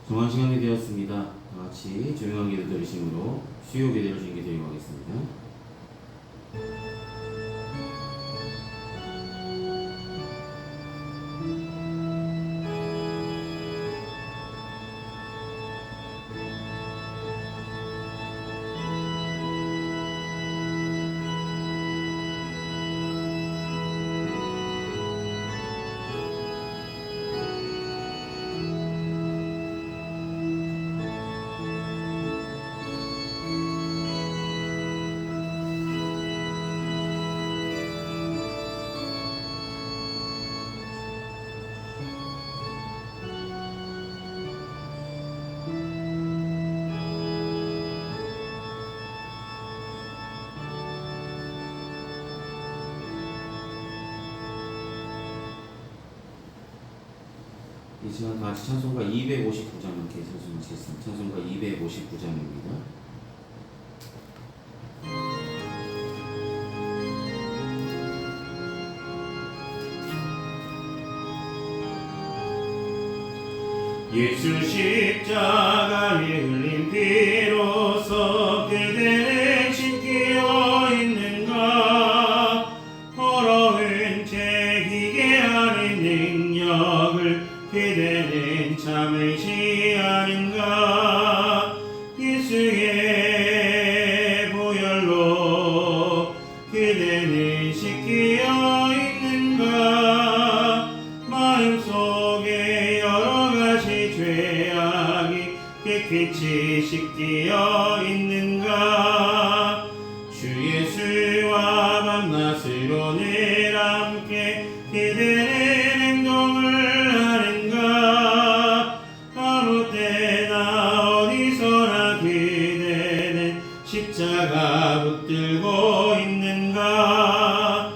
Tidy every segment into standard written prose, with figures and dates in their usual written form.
정한 시간이 되었습니다. 다 같이 조용한 기도 들으심으로 수요 기도를 준비해 드리고 하겠습니다. 이 시간 다 같이 찬송가 259장 함께 찬송하시겠습니다. 찬송가 259장입니다. 예수 십자가에 흘린 피로써 그대는 신기어 있는가. 더러운 죄이게 하는 능력을 그대는 참으시 아는가. 예수의 보혈로 그대는 씻기어 있는가. 마음속에 여러 가지 죄악이 깨끗이 씻기어 있는가. 주 예수와 밤낮으로 늘 함께 그대는 행동을 하는가. 아무 때나 어디서나 그대는 십자가 붙들고 있는가.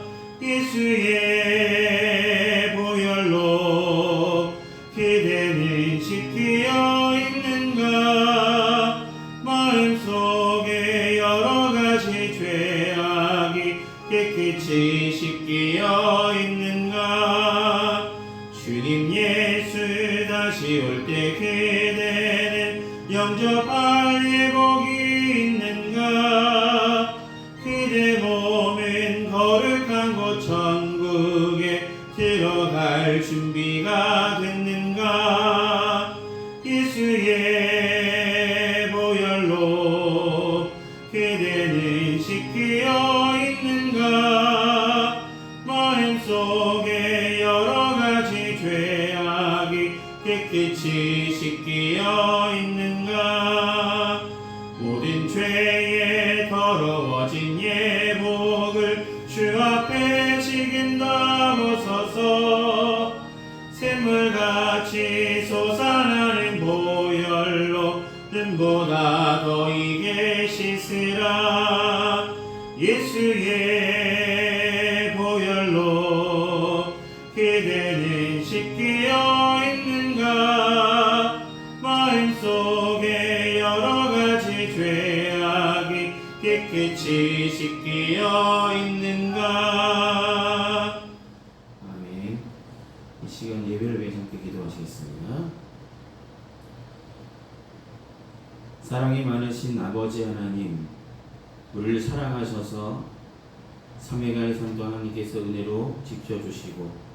예수의 보혈로 그대는 씻기어 있는가. 마음속에 여러 가지 죄악이 깨끗이 씻기어 있는가. 주님 예수 다시 올 때 그대는 영접할 예복이 있는가. 그대 몸은 거룩한 곳 천국에 들어갈 준비가 됐는가. 예수의 보혈로 그대는 씻기어 있는가. 마음속에 여러 가지 죄악이 깨끗이 씻기어 있는가. 모든 죄에 더러워진 예복을 주 앞에 지긴다고 서서 샘물같이 솟아나는 보혈로 눈보다 더 이게 씻으라. 예수의 보혈로 그대는 씻기어 있는가. 마음속에 여러 가지 죄악이 깨끗이 씻기어 있는가. 아멘. 이 시간 예배를 위해 함께 기도하시겠습니다. 사랑이 많으신 아버지 하나님, 우리를 사랑하셔서 삼위간의 삼도 하나님께서 은혜로 지켜주시고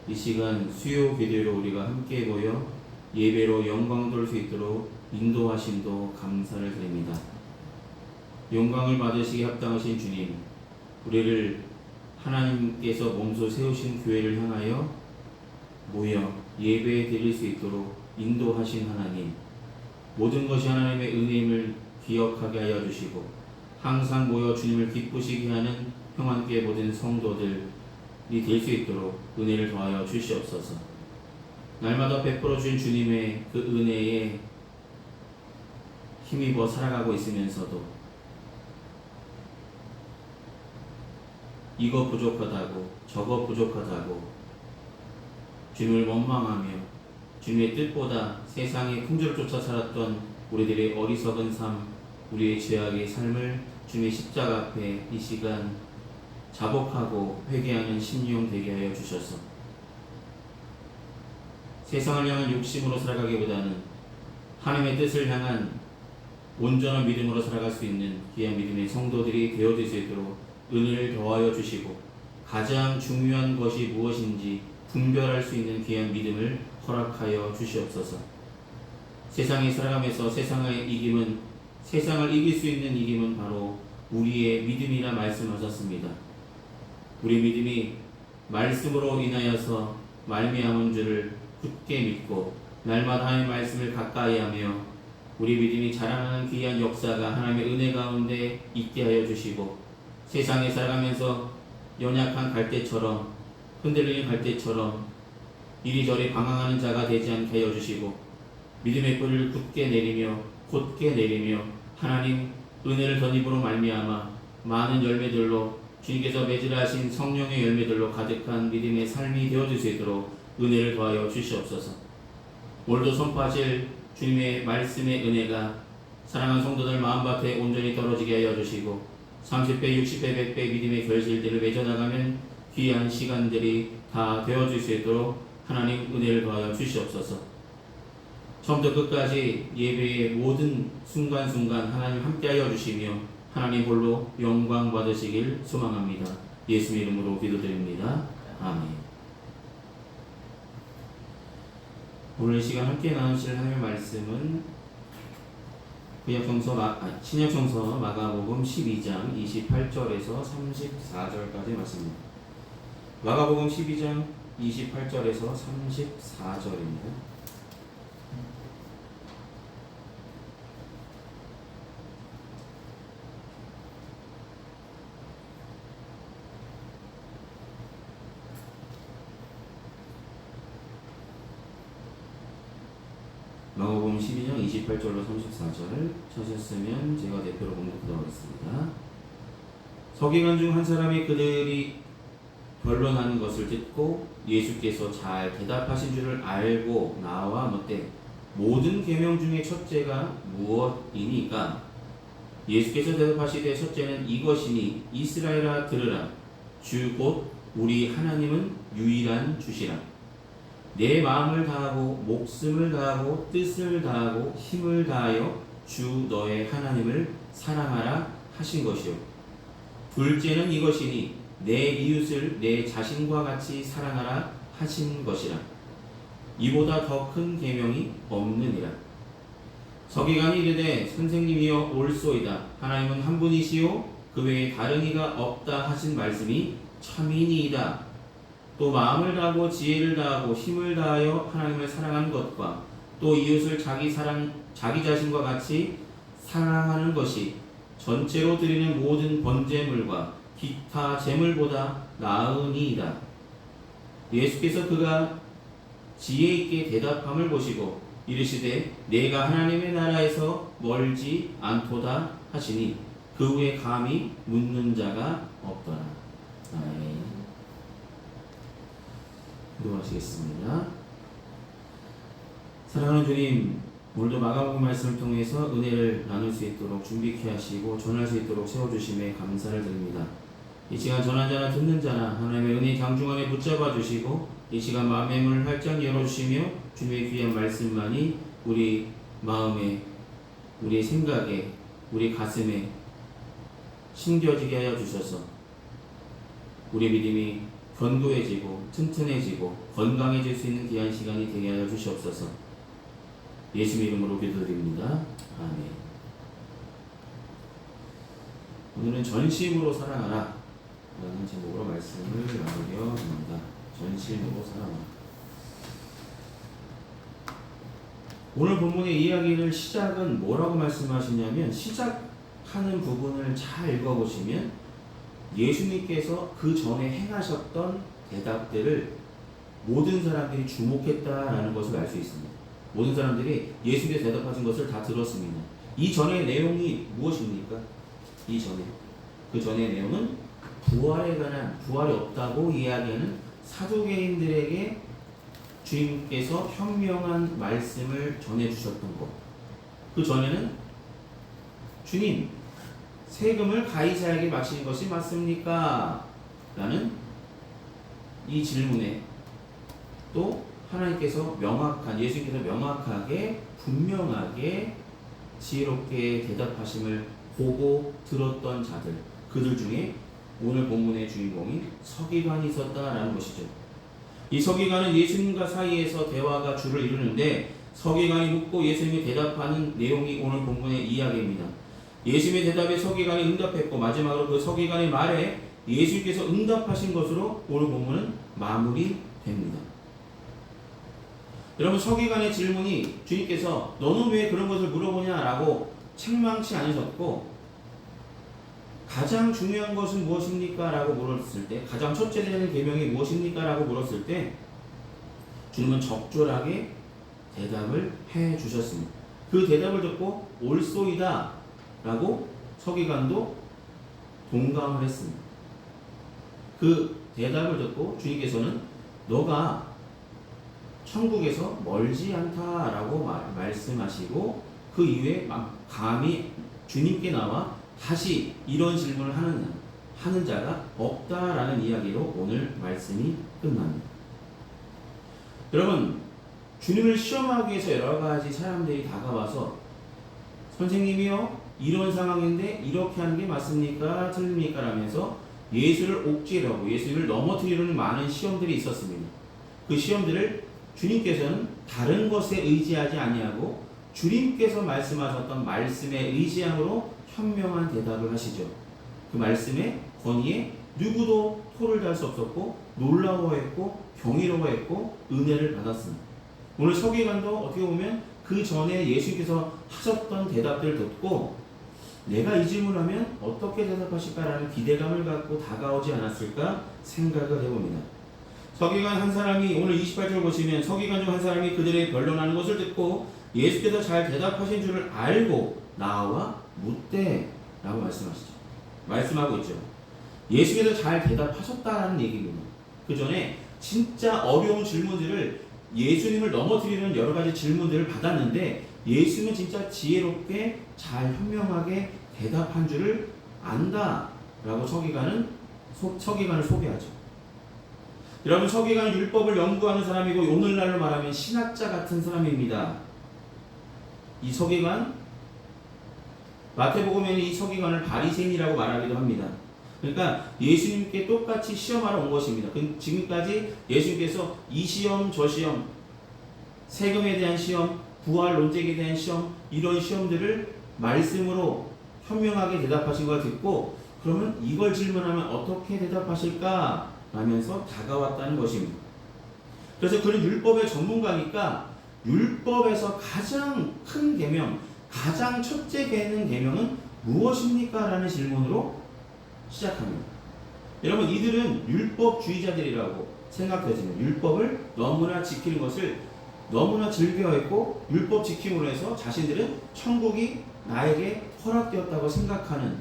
이 시간 수요 기도로 우리가 함께 모여 예배로 영광 돌 수 있도록 인도하심도 감사를 드립니다. 영광을 받으시기 합당하신 주님, 우리를 하나님께서 몸소 세우신 교회를 향하여 모여 예배 드릴 수 있도록 인도하신 하나님, 모든 것이 하나님의 은혜임을 기억하게 하여 주시고 항상 모여 주님을 기쁘시게 하는 평안교회 모든 성도들이 될 수 있도록 은혜를 더하여 주시옵소서. 날마다 베풀어 주신 주님의 그 은혜에 힘입어 살아가고 있으면서도 이거 부족하다고 저거 부족하다고 주님을 원망하며 주님의 뜻보다 세상의 풍조를 쫓아 살았던 우리들의 어리석은 삶, 우리의 죄악의 삶을 주님의 십자가 앞에 이 시간 자복하고 회개하는 심령 되게 하여 주셔서 세상을 향한 욕심으로 살아가기보다는 하나님의 뜻을 향한 온전한 믿음으로 살아갈 수 있는 귀한 믿음의 성도들이 되어질 수 있도록 은혜를 더하여 주시고 가장 중요한 것이 무엇인지 분별할 수 있는 귀한 믿음을 허락하여 주시옵소서. 세상에 살아가면서 세상을 이길 수 있는 이김은 바로 우리의 믿음이라 말씀하셨습니다. 우리 믿음이 말씀으로 인하여서 말미암은 줄을 굳게 믿고 날마다 하나님의 말씀을 가까이하며 우리 믿음이 자라나는 귀한 역사가 하나님의 은혜 가운데 있게 하여 주시고 세상에 살아가면서 연약한 갈대처럼 흔들리는 갈대처럼 이리저리 방황하는 자가 되지 않게 하여 주시고 믿음의 뿌리를 굳게 내리며 하나님 은혜를 덧입으로 말미암아 많은 열매들로 주님께서 맺으라 하신 성령의 열매들로 가득한 믿음의 삶이 되어질 수 있도록 은혜를 더하여 주시옵소서. 오늘도 선포하실 주님의 말씀의 은혜가 사랑하는 성도들 마음밭에 온전히 떨어지게 하여 주시고 30배, 60배, 100배 믿음의 결실들을 맺어나가면 귀한 시간들이 다 되어질 수 있도록 하나님 은혜를 더하여 주시옵소서. 처음부터 끝까지 예배의 모든 순간순간 하나님 함께하여 주시며 하나님 홀로 영광 받으시길 소망합니다. 예수 이름으로 기도드립니다. 아멘. 오늘 이 시간 함께 나누실 하나님의 말씀은 신약성서 마가복음 12장 28절에서 34절까지 말씀입니다. 마가복음 12장 28절에서 34절입니다. 마가복음 12장 28절로 34절을 찾으셨으면 제가 대표로 봉독하도록 하겠습니다. 서기관 중 한 사람이 그들이 변론하는 것을 듣고 예수께서 잘 대답하신 줄을 알고 나와 묻되 모든 계명 중에 첫째가 무엇이니까? 예수께서 대답하시되 첫째는 이것이니 이스라엘아 들으라. 주 곧 우리 하나님은 유일한 주시라. 내 마음을 다하고 목숨을 다하고 뜻을 다하고 힘을 다하여 주 너의 하나님을 사랑하라 하신 것이요. 둘째는 이것이니 내 이웃을 내 자신과 같이 사랑하라 하신 것이라. 이보다 더 큰 계명이 없느니라. 서기관이 이르되 선생님이여 옳소이다. 하나님은 한 분이시요 그 외에 다른 이가 없다 하신 말씀이 참이니이다. 또 마음을 다하고 지혜를 다하고 힘을 다하여 하나님을 사랑하는 것과 또 이웃을 자기 자신과 같이 사랑하는 것이 전체로 드리는 모든 번제물과 기타 제물보다 나으니이다. 예수께서 그가 지혜 있게 대답함을 보시고 이르시되 내가 하나님의 나라에서 멀지 않도다 하시니 그 후에 감히 묻는 자가 없더라. 아멘. 기도하시겠습니다. 사랑하는 주님, 오늘도 마가복음 말씀을 통해서 은혜를 나눌 수 있도록 준비케 하시고 전할 수 있도록 세워주심에 감사를 드립니다. 이 시간 전한 자나 듣는 자나 하나님의 은혜 장중 안에 붙잡아 주시고 이 시간 마음의 문을 활짝 열어주시며 주님의 귀한 말씀만이 우리 마음에, 우리 생각에, 우리 가슴에 심겨지게 하여 주셔서 우리 믿음이 견고해지고 튼튼해지고 건강해질 수 있는 귀한 시간이 되게 하여 주시옵소서. 예수 이름으로 기도드립니다. 아멘. 오늘은 전심으로 사랑하라 라는 제목으로 말씀을 나누려 합니다. 전심으로 사랑하라. 오늘 본문의 이야기를 시작은 뭐라고 말씀하시냐면 시작하는 부분을 잘 읽어보시면 예수님께서 그 전에 행하셨던 대답들을 모든 사람들이 주목했다라는 것을 알 수 있습니다. 모든 사람들이 예수님께서 대답하신 것을 다 들었습니다. 이 전의 내용이 무엇입니까? 그 전의 내용은 부활에 관한, 부활이 없다고 이야기하는 사두개인들에게 주님께서 현명한 말씀을 전해주셨던 것. 그 전에는 주님, 세금을 가이사에게 바치는 것이 맞습니까? 라는 이 질문에 또 하나님께서 예수님께서 명확하게 분명하게 지혜롭게 대답하심을 보고 들었던 자들, 그들 중에 오늘 본문의 주인공인 서기관이 있었다라는 것이죠. 이 서기관은 예수님과 사이에서 대화가 주를 이루는데 서기관이 묻고 예수님이 대답하는 내용이 오늘 본문의 이야기입니다. 예수님의 대답에 서기관이 응답했고 마지막으로 그 서기관의 말에 예수님께서 응답하신 것으로 오늘 본문은 마무리됩니다. 여러분, 서기관의 질문이 주님께서 너는 왜 그런 것을 물어보냐라고 책망치 않으셨고 가장 중요한 것은 무엇입니까? 라고 물었을 때, 가장 첫째 되는 계명이 무엇입니까? 라고 물었을 때 주님은 적절하게 대답을 해 주셨습니다. 그 대답을 듣고 옳소이다 라고 서기관도 동감을 했습니다. 그 대답을 듣고 주님께서는 너가 천국에서 멀지 않다라고 말씀하시고 그 이후에 감히 주님께 나와 다시 이런 질문을 하는 자가 없다라는 이야기로 오늘 말씀이 끝납니다. 여러분, 주님을 시험하기 위해서 여러 가지 사람들이 다가와서 선생님이요, 이런 상황인데 이렇게 하는 게 맞습니까? 틀립니까? 라면서 예수를 옥죄려고 예수를 넘어뜨리려는 많은 시험들이 있었습니다. 그 시험들을 주님께서는 다른 것에 의지하지 아니하고 주님께서 말씀하셨던 말씀에 의지함으로 현명한 대답을 하시죠. 그 말씀의 권위에 누구도 토를 달 수 없었고 놀라워했고 경이로워했고 은혜를 받았습니다. 오늘 서기관도 어떻게 보면 그 전에 예수님께서 하셨던 대답들을 듣고 내가 이 질문하면 어떻게 대답하실까라는 기대감을 갖고 다가오지 않았을까 생각을 해봅니다. 서기관 한 사람이 오늘 28절 보시면 서기관 중 한 사람이 그들의 변론하는 것을 듣고 예수께서 잘 대답하신 줄을 알고 나와 묻되 라고 말씀하고 있죠. 예수께서 잘 대답하셨다는 얘기입니다. 그 전에 진짜 어려운 질문들을 예수님을 넘어뜨리는 여러 가지 질문들을 받았는데 예수님은 진짜 지혜롭게 잘 현명하게 대답한 줄을 안다라고 서기관을 소개하죠. 여러분, 서기관은 율법을 연구하는 사람이고 오늘날로 말하면 신학자 같은 사람입니다. 이 서기관, 마태복음에는 이 서기관을 바리새인이라고 말하기도 합니다. 그러니까 예수님께 똑같이 시험하러 온 것입니다. 지금까지 예수님께서 이 시험 저 시험, 세금에 대한 시험, 부활 논쟁에 대한 시험, 이런 시험들을 말씀으로 현명하게 대답하신 걸 듣고 그러면 이걸 질문하면 어떻게 대답하실까? 라면서 다가왔다는 것입니다. 그래서 그는 율법의 전문가니까 율법에서 가장 큰 계명, 가장 첫째 계명은 무엇입니까? 라는 질문으로 시작합니다. 여러분, 이들은 율법주의자들이라고 생각되지만 율법을 너무나 지키는 것을 너무나 즐겨했고 율법 지킴으로 해서 자신들은 천국이 나에게 허락되었다고 생각하는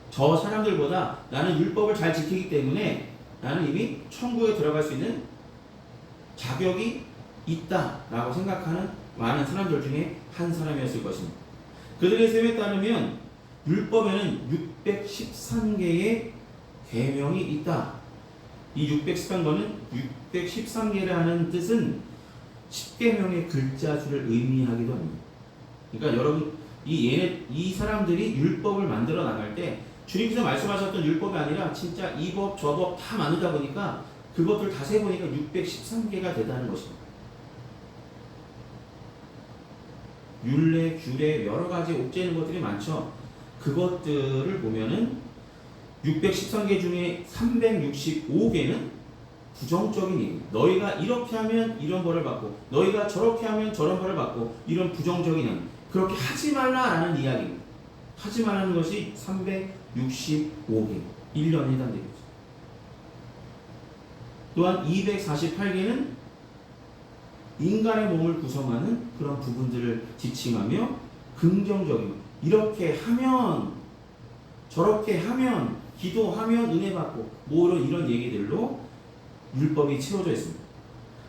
저 사람들보다 나는 율법을 잘 지키기 때문에 나는 이미 천국에 들어갈 수 있는 자격이 있다라고 생각하는 많은 사람들 중에 한 사람이었을 것입니다. 그들의 셈에 따르면 율법에는 613개의 계명이 있다. 이 613개라는 뜻은 10계명의 글자수를 의미하기도 합니다. 그러니까 여러분, 이 사람들이 율법을 만들어 나갈 때 주님께서 말씀하셨던 율법이 아니라 진짜 이 법, 저 법 다 만들다 보니까 그것들 다 세보니까 613개가 되다는 것입니다. 율례, 규례, 여러 가지 옥죄는 것들이 많죠. 그것들을 보면은 613개 중에 365개는 부정적인 얘기. 너희가 이렇게 하면 이런 벌을 받고, 너희가 저렇게 하면 저런 벌을 받고, 이런 부정적인 얘기. 그렇게 하지 말라라는 이야기입니다. 하지 말라는 것이 365개, 1년에 해당되겠죠. 또한 248개는 인간의 몸을 구성하는 그런 부분들을 지칭하며 긍정적인, 이렇게 하면 저렇게 하면 기도하면 은혜 받고 뭐 이런 얘기들로 율법이 채워져 있습니다.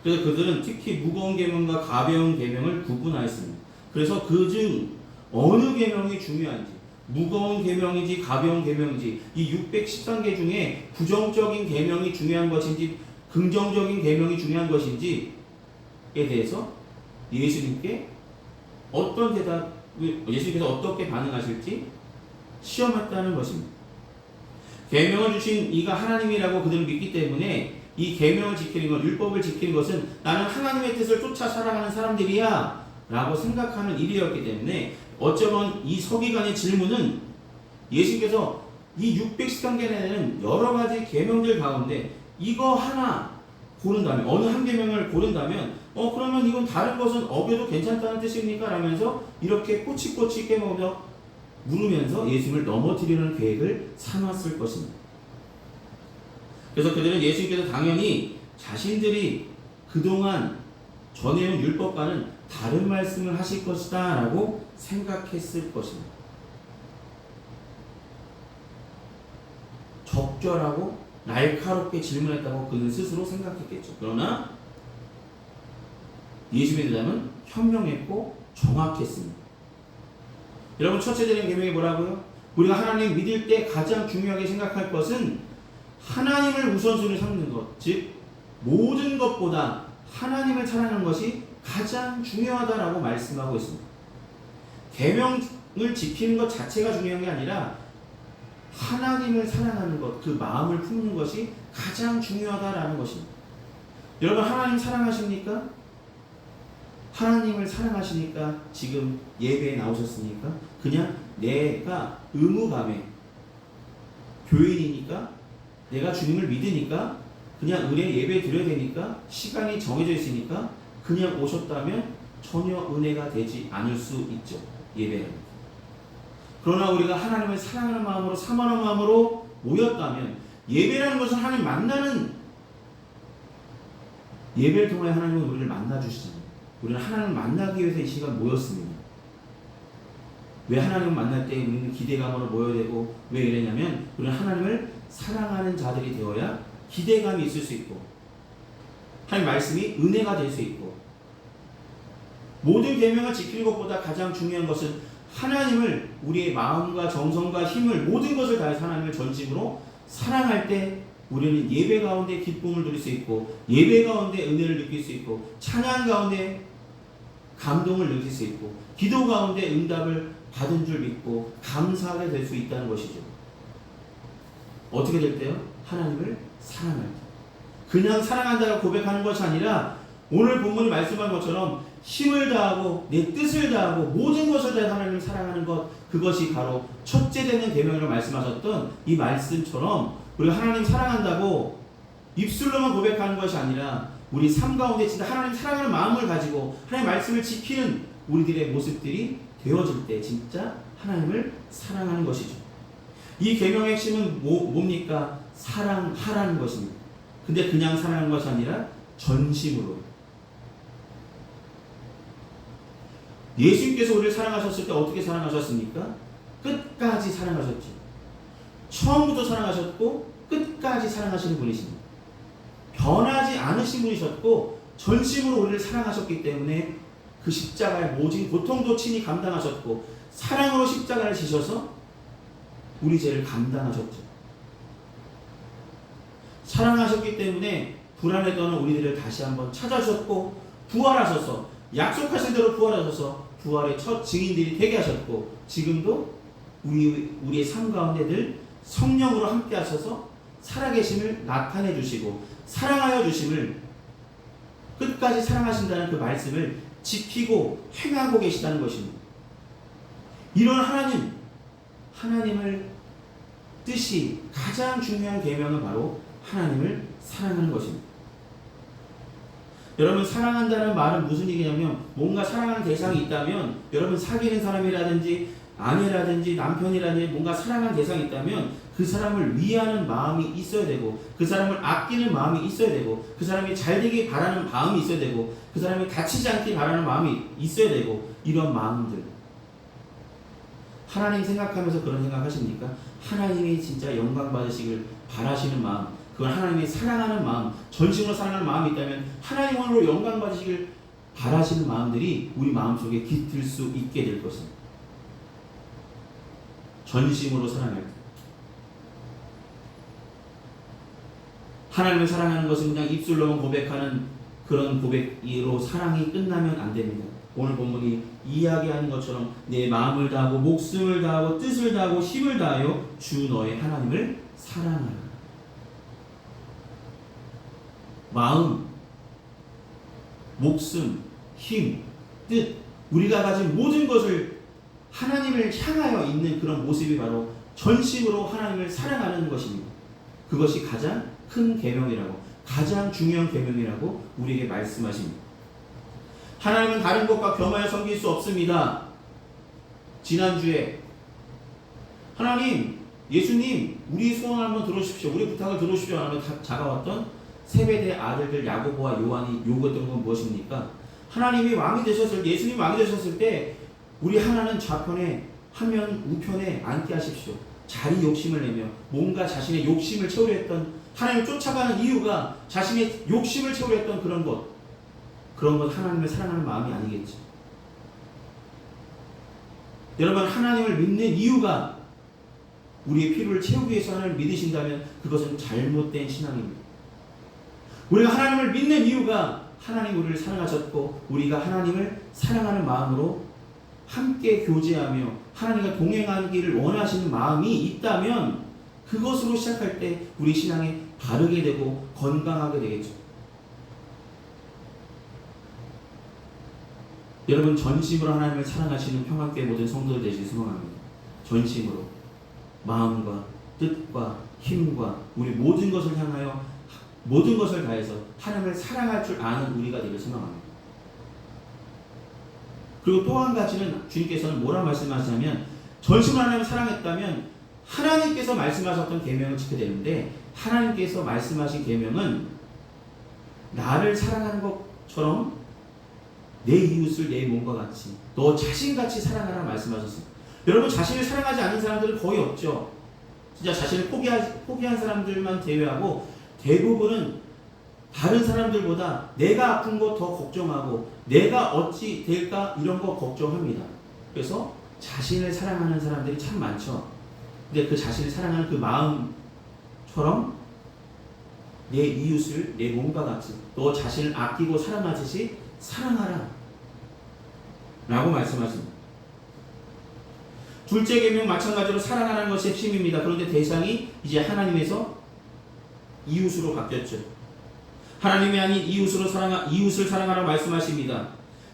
그래서 그들은 특히 무거운 계명과 가벼운 계명을 구분하였습니다. 그래서 그중 어느 계명이 중요한지, 무거운 계명인지 가벼운 계명인지, 이 613개 중에 부정적인 계명이 중요한 것인지 긍정적인 계명이 중요한 것인지 대해서 예수님께 어떤 예수님께서 어떻게 반응하실지 시험했다는 것입니다. 계명을 주신 이가 하나님이라고 그들은 믿기 때문에 이 계명을 지키는 것, 율법을 지키는 것은 나는 하나님의 뜻을 쫓아 살아가는 사람들이야 라고 생각하는 일이었기 때문에 어쩌면 이 서기관의 질문은 예수님께서 이 610단계 내에는 여러 가지 계명들 가운데 이거 하나 고른다면, 어느 한 계명을 고른다면 그러면 이건 다른 것은 어겨도 괜찮다는 뜻입니까? 라면서 이렇게 꼬치꼬치 깨먹으며 물으면서 예수님을 넘어뜨리는 계획을 삼았을 것입니다. 그래서 그들은 예수님께서 당연히 자신들이 그동안 전해온 율법과는 다른 말씀을 하실 것이다 라고 생각했을 것입니다. 적절하고 날카롭게 질문했다고 그는 스스로 생각했겠죠. 그러나 예수님의 대답은 현명했고 정확했습니다. 여러분, 첫째 드린 계명이 뭐라고요? 우리가 하나님 믿을 때 가장 중요하게 생각할 것은 하나님을 우선순위로 삼는 것, 즉 모든 것보다 하나님을 사랑하는 것이 가장 중요하다라고 말씀하고 있습니다. 계명을 지키는 것 자체가 중요한 게 아니라 하나님을 사랑하는 것, 그 마음을 품는 것이 가장 중요하다라는 것입니다. 여러분, 하나님 사랑하십니까? 하나님을 사랑하시니까 지금 예배에 나오셨습니까? 그냥 내가 의무감에 교인이니까 내가 주님을 믿으니까 그냥 은혜 예배 드려야 되니까 시간이 정해져 있으니까 그냥 오셨다면 전혀 은혜가 되지 않을 수 있죠. 예배는. 그러나 우리가 하나님을 사랑하는 마음으로 사모하는 마음으로 모였다면 예배라는 것은 하나님 만나는 예배를 통해 하나님은 우리를 만나주시잖아요. 우리는 하나님을 만나기 위해서 이 시간 모였습니다. 왜 하나님을 만날 때 우리는 기대감으로 모여야 되고 왜 이러냐면 우리는 하나님을 사랑하는 자들이 되어야 기대감이 있을 수 있고 하나님 말씀이 은혜가 될 수 있고 모든 계명을 지키는 것보다 가장 중요한 것은 하나님을 우리의 마음과 정성과 힘을 모든 것을 다해서 하나님을 전심으로 사랑할 때 우리는 예배 가운데 기쁨을 누릴 수 있고 예배 가운데 은혜를 느낄 수 있고 찬양 가운데 감동을 느낄 수 있고 기도 가운데 응답을 받은 줄 믿고 감사하게 될 수 있다는 것이죠. 어떻게 될 때요? 하나님을 사랑할 때. 그냥 사랑한다고 고백하는 것이 아니라 오늘 본문이 말씀한 것처럼 힘을 다하고 내 뜻을 다하고 모든 것을 다해 하나님을 사랑하는 것, 그것이 바로 첫째 되는 계명이라고 말씀하셨던 이 말씀처럼 우리가 하나님 사랑한다고 입술로만 고백하는 것이 아니라 우리 삶 가운데 진짜 하나님 사랑하는 마음을 가지고 하나님 말씀을 지키는 우리들의 모습들이 되어질 때 진짜 하나님을 사랑하는 것이죠. 이 계명의 핵심은 뭡니까? 사랑하라는 것입니다. 근데 그냥 사랑하는 것이 아니라 전심으로. 예수님께서 우리를 사랑하셨을 때 어떻게 사랑하셨습니까? 끝까지 사랑하셨죠. 처음부터 사랑하셨고 끝까지 사랑하시는 분이십니다. 변하지 않으신 분이셨고 전심으로 우리를 사랑하셨기 때문에 그 십자가의 모진 고통도 친히 감당하셨고 사랑으로 십자가를 지셔서 우리 죄를 감당하셨죠. 사랑하셨기 때문에 불안했던 우리들을 다시 한번 찾아주셨고 부활하셔서 약속하신 대로 부활하셔서 부활의 첫 증인들이 되게 하셨고 지금도 우리의 삶 가운데 늘 성령으로 함께 하셔서 살아계심을 나타내 주시고 사랑하여 주심을 끝까지 사랑하신다는 그 말씀을 지키고 행하고 계시다는 것입니다. 이런 하나님을 뜻이 가장 중요한 계명은 바로 하나님을 사랑하는 것입니다. 여러분, 사랑한다는 말은 무슨 얘기냐면 뭔가 사랑하는 대상이 있다면 여러분 사귀는 사람이라든지 아내라든지 남편이라든지 뭔가 사랑하는 대상이 있다면 그 사람을 위하는 마음이 있어야 되고 그 사람을 아끼는 마음이 있어야 되고 그 사람이 잘 되길 바라는 마음이 있어야 되고 그 사람이 다치지 않길 바라는 마음이 있어야 되고 이런 마음들 하나님 생각하면서 그런 생각하십니까? 하나님이 진짜 영광 받으시길 바라시는 마음, 그건 하나님이 사랑하는 마음, 전심으로 사랑하는 마음이 있다면 하나님으로 영광 받으시길 바라시는 마음들이 우리 마음속에 깃들 수 있게 될 것입니다. 전심으로 사랑할 때 하나님을 사랑하는 것은 그냥 입술로만 고백하는 그런 고백으로 사랑이 끝나면 안 됩니다. 오늘 본문이 이야기하는 것처럼 내 마음을 다하고 목숨을 다하고 뜻을 다하고 힘을 다하여 주 너의 하나님을 사랑하라. 마음, 목숨, 힘, 뜻, 우리가 가진 모든 것을 하나님을 향하여 있는 그런 모습이 바로 전심으로 하나님을 사랑하는 것입니다. 그것이 가장 큰 계명이라고, 가장 중요한 계명이라고 우리에게 말씀하십니다. 하나님은 다른 것과 겸하여 섬길 수 없습니다. 지난주에 하나님, 예수님, 우리 소원을 한번 들어주십시오. 우리 부탁을 들어주십시오. 하며 다가왔던 세베대 아들들 야고보와 요한이 요구했던 건 무엇입니까? 하나님이 왕이 되셨을 때, 예수님이 왕이 되셨을 때 우리 하나는 좌편에, 한면 우편에 앉게 하십시오. 자리 욕심을 내며 뭔가 자신의 욕심을 채우려 했던, 하나님을 쫓아가는 이유가 자신의 욕심을 채우려 했던 그런 것 하나님을 사랑하는 마음이 아니겠죠. 여러분, 하나님을 믿는 이유가 우리의 필요를 채우기 위해서 하나님을 믿으신다면 그것은 잘못된 신앙입니다. 우리가 하나님을 믿는 이유가 하나님 우리를 사랑하셨고 우리가 하나님을 사랑하는 마음으로 함께 교제하며 하나님과 동행하기를 원하시는 마음이 있다면 그것으로 시작할 때 우리 신앙이 바르게 되고 건강하게 되겠죠. 여러분, 전심으로 하나님을 사랑하시는 평안교회 모든 성도들 되시길 소망합니다. 전심으로 마음과 뜻과 힘과 우리 모든 것을 향하여 모든 것을 다해서 하나님을 사랑할 줄 아는 우리가 되길 소망합니다. 그리고 또 한 가지는 주님께서는 뭐라 말씀하시냐면, 전심으로 하나님을 사랑했다면 하나님께서 말씀하셨던 계명을 지켜야 되는데, 하나님께서 말씀하신 계명은 나를 사랑하는 것처럼 내 이웃을 내 몸과 같이, 너 자신같이 사랑하라 말씀하셨습니다. 여러분, 자신을 사랑하지 않는 사람들은 거의 없죠. 진짜 자신을 포기한 사람들만 제외하고 대부분은 다른 사람들보다 내가 아픈 거 더 걱정하고 내가 어찌 될까 이런 거 걱정합니다. 그래서 자신을 사랑하는 사람들이 참 많죠. 근데 그 자신을 사랑하는 그 마음처럼 내 이웃을 내 몸과 같이, 너 자신을 아끼고 사랑하듯이 사랑하라 라고 말씀하십니다. 둘째 계명 마찬가지로 사랑하라는 것이 핵심입니다. 그런데 대상이 이제 하나님에서 이웃으로 바뀌었죠. 하나님이 아닌 이웃을 사랑하라고 말씀하십니다.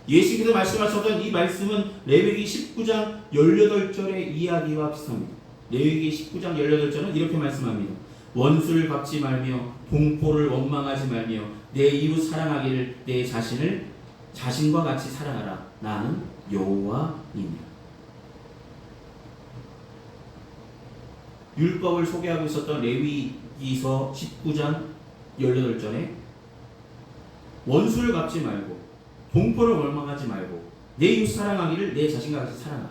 예수께서 말씀하셨던 이 말씀은 레위기 19장 18절의 이야기와 비슷합니다. 레위기 19장 18절은 이렇게 말씀합니다. 원수를 갚지 말며 동포를 원망하지 말며 내 이웃 사랑하기를 내 자신을 자신과 같이 사랑하라. 나는 여호와입니다. 율법을 소개하고 있었던 레위기서 19장 18절에 원수를 갚지 말고 동포를 원망하지 말고 내 이웃 사랑하기를 내 자신과 같이 사랑하라.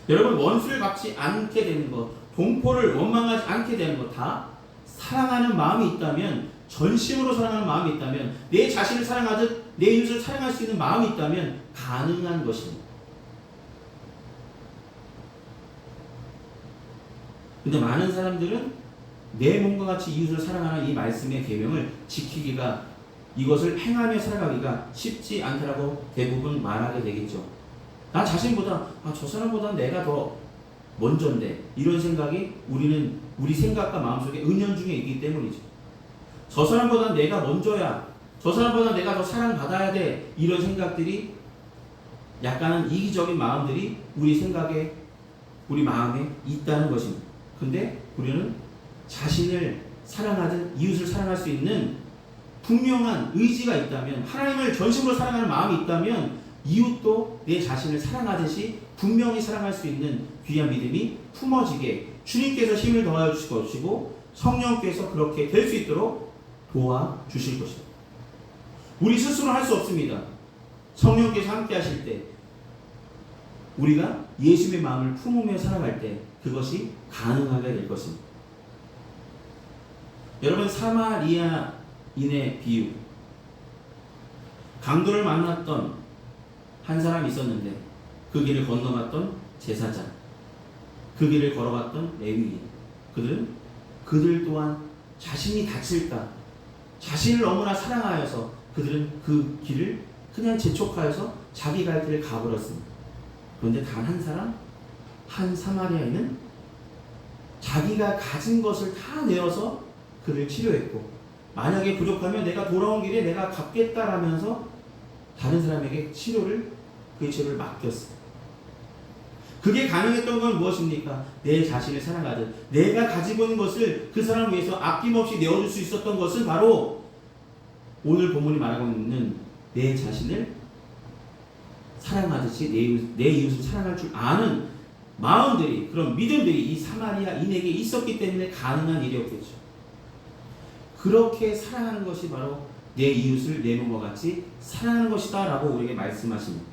여러분, 원수를 갚지 않게 되는 것, 동포를 원망하지 않게 되는 것, 다 사랑하는 마음이 있다면, 전심으로 사랑하는 마음이 있다면, 내 자신을 사랑하듯 내 이웃을 사랑할 수 있는 마음이 있다면 가능한 것입니다. 근데 많은 사람들은 내 몸과 같이 이웃을 사랑하는 이 말씀의 계명을 지키기가, 이것을 행하며 살아가기가 쉽지 않다라고 대부분 말하게 되겠죠. 나 자신보다 저 사람보다 내가 더 먼저인데, 이런 생각이 우리 생각과 마음속에 은연중에 있기 때문이죠. 저 사람보다 내가 먼저야, 저 사람보다 내가 더 사랑받아야 돼, 이런 생각들이, 약간은 이기적인 마음들이 우리 생각에, 우리 마음에 있다는 것입니다. 근데 우리는 자신을 사랑하든 이웃을 사랑할 수 있는 분명한 의지가 있다면, 하나님을 전심으로 사랑하는 마음이 있다면 이웃도 내 자신을 사랑하듯이 분명히 사랑할 수 있는 귀한 믿음이 품어지게 주님께서 힘을 더하여 주실 것이고 성령께서 그렇게 될 수 있도록 도와주실 것입니다. 우리 스스로 할 수 없습니다. 성령께서 함께 하실 때, 우리가 예수의 마음을 품으며 살아갈 때 그것이 가능하게 될 것입니다. 여러분, 사마리아인의 비유, 강도를 만났던 한 사람이 있었는데 그 길을 건너갔던 제사장, 그 길을 걸어갔던 레위인, 그들 또한 자신이 다칠까, 자신을 너무나 사랑하여서 그들은 그 길을 그냥 재촉하여서 자기 갈 길을 가버렸습니다. 그런데 단 한 사람, 한 사마리아인은 자기가 가진 것을 다 내어서 그를 치료했고, 만약에 부족하면 내가 돌아온 길에 내가 갚겠다라면서 다른 사람에게 그의 치료를 맡겼어요. 그게 가능했던 건 무엇입니까? 내 자신을 사랑하듯 내가 가지고 있는 것을 그 사람을 위해서 아낌없이 내어줄 수 있었던 것은 바로 오늘 본문이 말하고 있는 내 자신을 사랑하듯이 내 이웃을 사랑할 줄 아는 마음들이, 그런 믿음들이 이 사마리아인에게 있었기 때문에 가능한 일이었겠죠. 그렇게 사랑하는 것이 바로 내 이웃을 내 몸과 같이 사랑하는 것이다 라고 우리에게 말씀하십니다.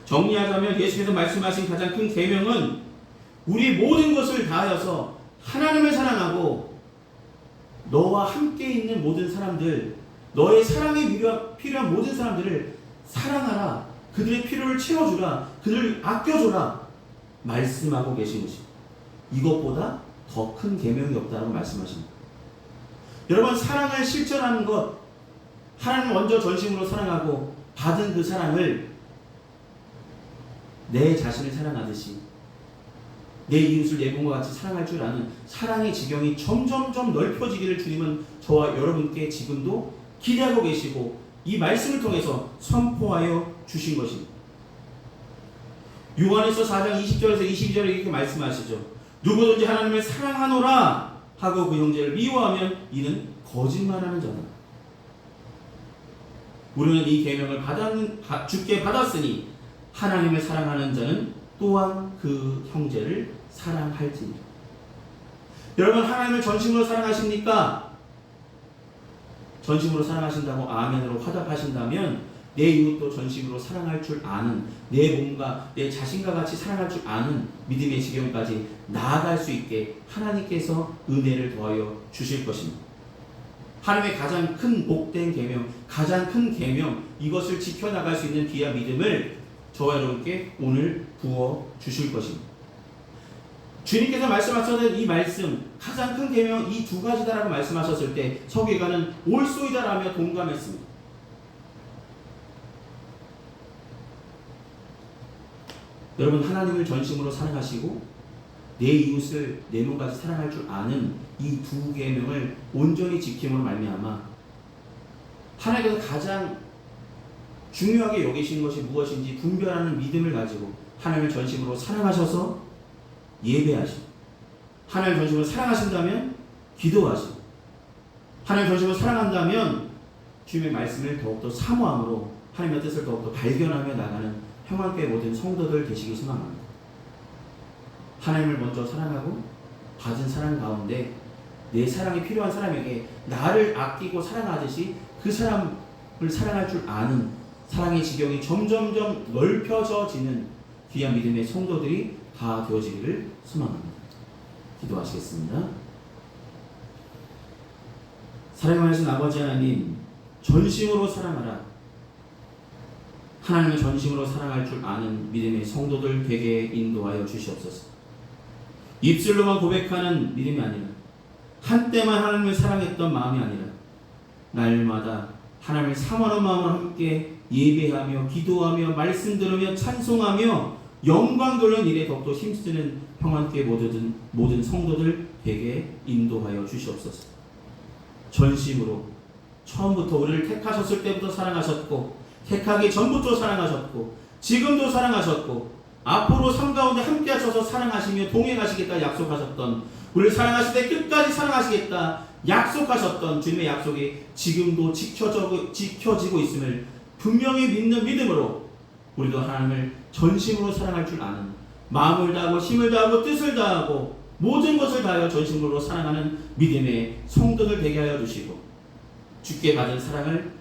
정리하자면 예수께서 말씀하신 가장 큰 계명은 우리 모든 것을 다하여서 하나님을 사랑하고 너와 함께 있는 모든 사람들, 너의 사랑이 필요한 모든 사람들을 사랑하라, 그들의 필요를 채워주라, 그들을 아껴줘라 말씀하고 계신 것입니다. 이것보다 더 큰 계명이 없다고 말씀하십니다. 여러분, 사랑을 실천하는 것, 하나님 먼저 전심으로 사랑하고 받은 그 사랑을 내 자신을 사랑하듯이 내 이웃을 내 몸과 같이 사랑할 줄 아는 사랑의 지경이 점점점 넓혀지기를 주님은 저와 여러분께 지금도 기대하고 계시고 이 말씀을 통해서 선포하여 주신 것입니다. 요한에서 4장 20절에서 22절에 이렇게 말씀하시죠. 누구든지 하나님을 사랑하노라 하고 그 형제를 미워하면 이는 거짓말하는 자다. 우리는 이 계명을 주께 받았으니 하나님을 사랑하는 자는 또한 그 형제를 사랑할지니라. 여러분, 하나님을 전심으로 사랑하십니까? 전심으로 사랑하신다고 아멘으로 화답하신다면 내 이웃도 전심으로 사랑할 줄 아는, 내 몸과 내 자신과 같이 사랑할 줄 아는 믿음의 지경까지 나아갈 수 있게 하나님께서 은혜를 더하여 주실 것입니다. 하나님의 가장 큰 복된 계명, 가장 큰 계명, 이것을 지켜나갈 수 있는 귀한 믿음을 저와 여러분께 오늘 부어 주실 것입니다. 주님께서 말씀하셨던 이 말씀, 가장 큰 계명 이 두 가지다라고 말씀하셨을 때 서기관은 옳소이다라며 동감했습니다. 여러분, 하나님을 전심으로 사랑하시고 내 이웃을 내 몸까지 사랑할 줄 아는 이 두 계명을 온전히 지킴으로 말미암아 하나님께서 가장 중요하게 여기신 것이 무엇인지 분별하는 믿음을 가지고 하나님을 전심으로 사랑하셔서 예배하시고, 하나님을 전심으로 사랑하신다면 기도하시고, 하나님을 전심으로 사랑한다면 주님의 말씀을 더욱더 사모함으로 하나님의 뜻을 더욱더 발견하며 나가는 평안교회 모든 성도들 되시기 소망합니다. 하나님을 먼저 사랑하고 받은 사랑 가운데 내 사랑이 필요한 사람에게 나를 아끼고 사랑하듯이 그 사람을 사랑할 줄 아는 사랑의 지경이 점점점 넓혀져지는 귀한 믿음의 성도들이 다 되어지기를 소망합니다. 기도하시겠습니다. 사랑하신 아버지 하나님, 전심으로 사랑하라. 하나님을 전심으로 사랑할 줄 아는 믿음의 성도들 되게 인도하여 주시옵소서. 입술로만 고백하는 믿음이 아니라, 한때만 하나님을 사랑했던 마음이 아니라 날마다 하나님을 사모하는 마음으로 함께 예배하며 기도하며 말씀 들으며 찬송하며 영광 돌리는 일에 더욱더 힘쓰는 평안교회 모든 성도들 되게 인도하여 주시옵소서. 전심으로 처음부터 우리를 택하셨을 때부터 사랑하셨고, 택하기 전부터 사랑하셨고, 지금도 사랑하셨고, 앞으로 삶 가운데 함께 하셔서 사랑하시며 동행하시겠다 약속하셨던, 우리를 사랑하실 때 끝까지 사랑하시겠다 약속하셨던 주님의 약속이 지금도 지켜지고 있음을 분명히 믿는 믿음으로 우리도 하나님을 전심으로 사랑할 줄 아는, 마음을 다하고 힘을 다하고 뜻을 다하고 모든 것을 다하여 전심으로 사랑하는 믿음의 성도들 되게 하여 주시고, 주께 받은 사랑을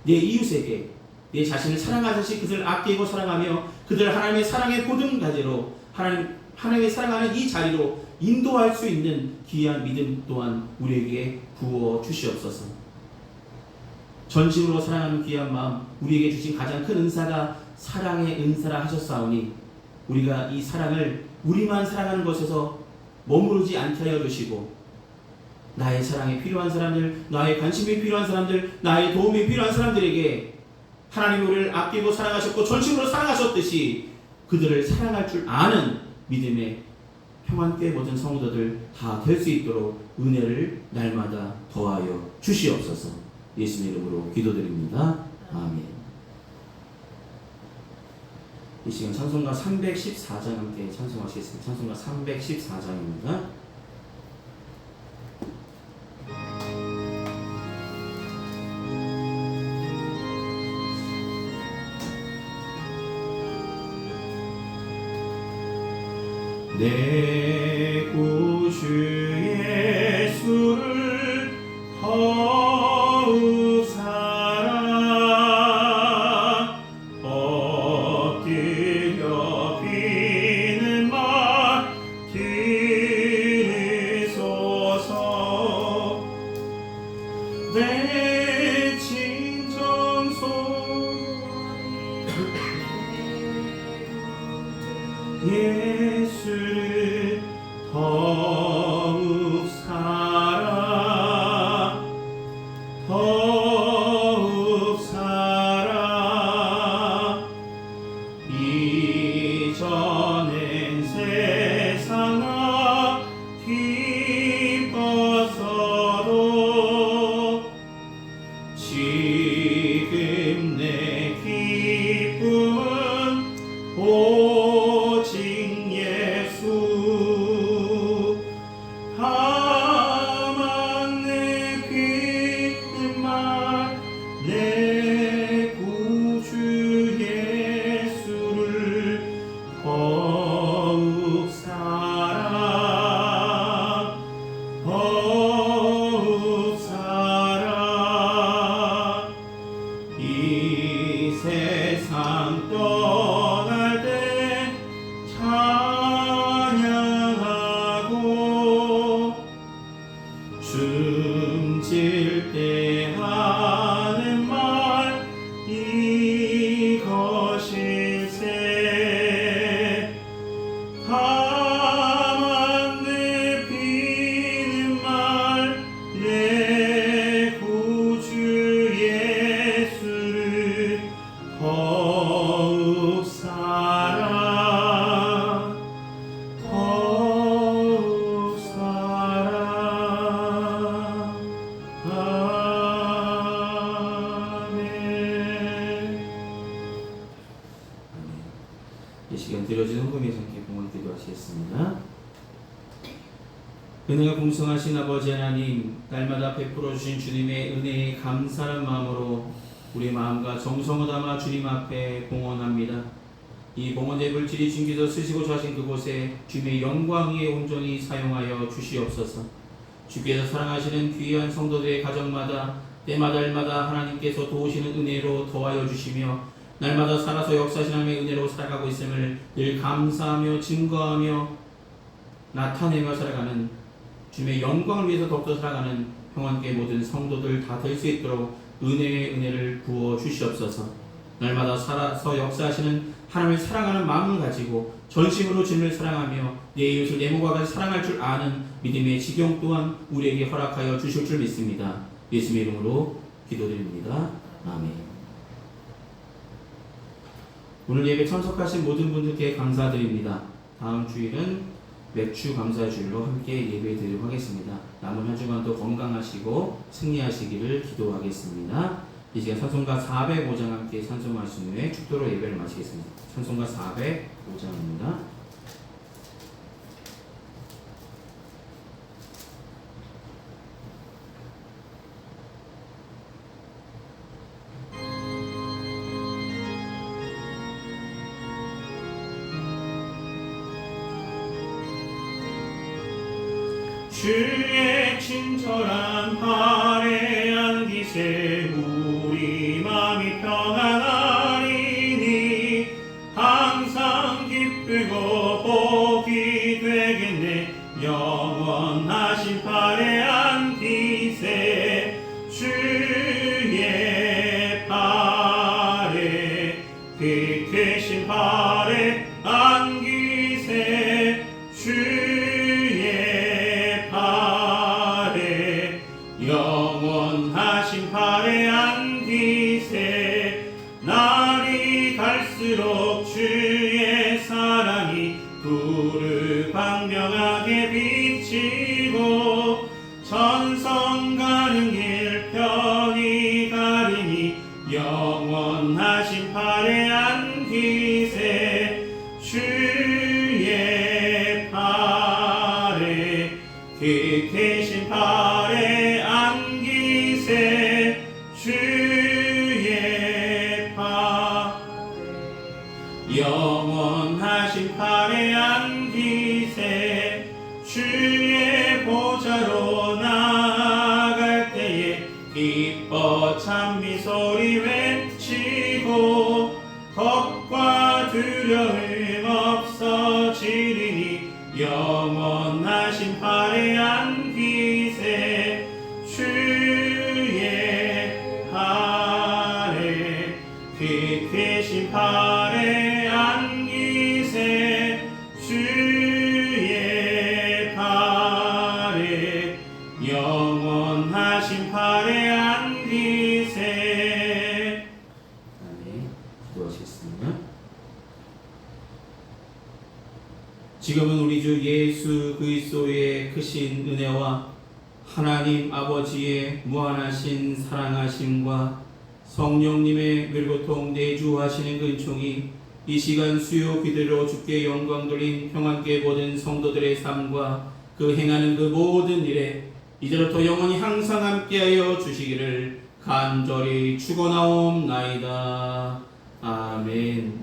내 이웃에게 내 자신을 사랑하듯이 그들을 아끼고 사랑하며 그들을 하나님의 사랑의 보듬가지로 하나님의 사랑하는 이 자리로 인도할 수 있는 귀한 믿음 또한 우리에게 부어 주시옵소서. 전심으로 사랑하는 귀한 마음, 우리에게 주신 가장 큰 은사가 사랑의 은사라 하셨사오니 우리가 이 사랑을 우리만 사랑하는 것에서 머무르지 않게 하여 주시고 나의 사랑이 필요한 사람들, 나의 관심이 필요한 사람들, 나의 도움이 필요한 사람들에게 하나님 우리를 아끼고 사랑하셨고 전심으로 사랑하셨듯이 그들을 사랑할 줄 아는 믿음의 평안교회 모든 성도들 다 될 수 있도록 은혜를 날마다 더하여 주시옵소서. 예수님 이름으로 기도드립니다. 아멘. 이 시간 찬송가 314장 함께 찬송하시겠습니다. 찬송가 314장입니다. 내 구주 예수를 더욱 사랑 엎드려 비는 말 들으소서. 내 진정소 예수를 더욱 사랑 더욱 사랑 이전엔 세상아 기뻤어도 지금 내 기쁨은 오직 예수. 다만 내 귓는 말 내 구주 예수를 더욱 사랑 더욱 사랑 이 세상 떠날 때 찬양하고 춤질 때 하는 말 이것일세. 다만 내 비는 말 내 구주 예수를 더욱 사랑 더욱 사랑. 아멘. 이 시간 드려진 헌금의 상께 공헌 기도하시겠습니다. 은혜가 풍성하신 아버지 하나님, 날마다 베풀어 주신 주님의 은혜에 감사한 마음으로 우리 마음과 정성을 담아 주님 앞에 봉헌합니다. 이 봉헌의 물질이 주님께서 쓰시고 자신 그곳에 주님의 영광 위에 온전히 사용하여 주시옵소서. 주께서 사랑하시는 귀한 성도들의 가정마다 때마다 일마다 하나님께서 도우시는 은혜로 더하여 주시며 날마다 살아서 역사하신 하나님의 은혜로 살아가고 있음을 늘 감사하며 증거하며 나타내며 살아가는 주님의 영광을 위해서 더욱더 살아가는 평안교회 모든 성도들 다 될 수 있도록 은혜의 은혜를 부어 주시옵소서. 날마다 살아서 역사하시는 하나님을 사랑하는 마음을 가지고 전심으로 주님을 사랑하며 내 이웃을 내 몸과 같이 사랑할 줄 아는 믿음의 지경 또한 우리에게 허락하여 주실 줄 믿습니다. 예수님의 이름으로 기도드립니다. 아멘. 오늘 예배 참석하신 모든 분들께 감사드립니다. 다음 주일은 맥주 감사 주일로 함께 예배 드리도록 하겠습니다. 남은 한 주간도 건강하시고 승리하시기를 기도하겠습니다. 이 시간 찬송가 405장 함께 찬송하신 후에 축도로 예배를 마치겠습니다. 찬송가 405장입니다. 주의 친절한 발에 안기세 우리 마음이 평안하리니 항상 기쁘고 복이 되겠네. 영원하신 발에 안기세 주의 발에 그 크신 발에 안기세 주의 발에 주의 파 영원하신 팔에 안기세 주의 보좌로 나아갈 때에 기뻐 찬미 소리 외치고 겁과 두려움 없어지리니 영원하신 팔에 안기세 주의 팔에 빛이신 팔에 안기세 주의 팔에 영원하신 팔에 안기세. 아멘. 기도하시겠습니다. 지금은 우리 주 예수 그리스도의 크신 은혜와 하나님 아버지의 무한하신 사랑하심과 성령님의 밀고통 내주하시는 근총이 이 시간 수요 기대로 주께 영광 돌린 평안교회 모든 성도들의 삶과 그 행하는 그 모든 일에 이제부터 영원히 항상 함께하여 주시기를 간절히 축원하옵나이다. 아멘.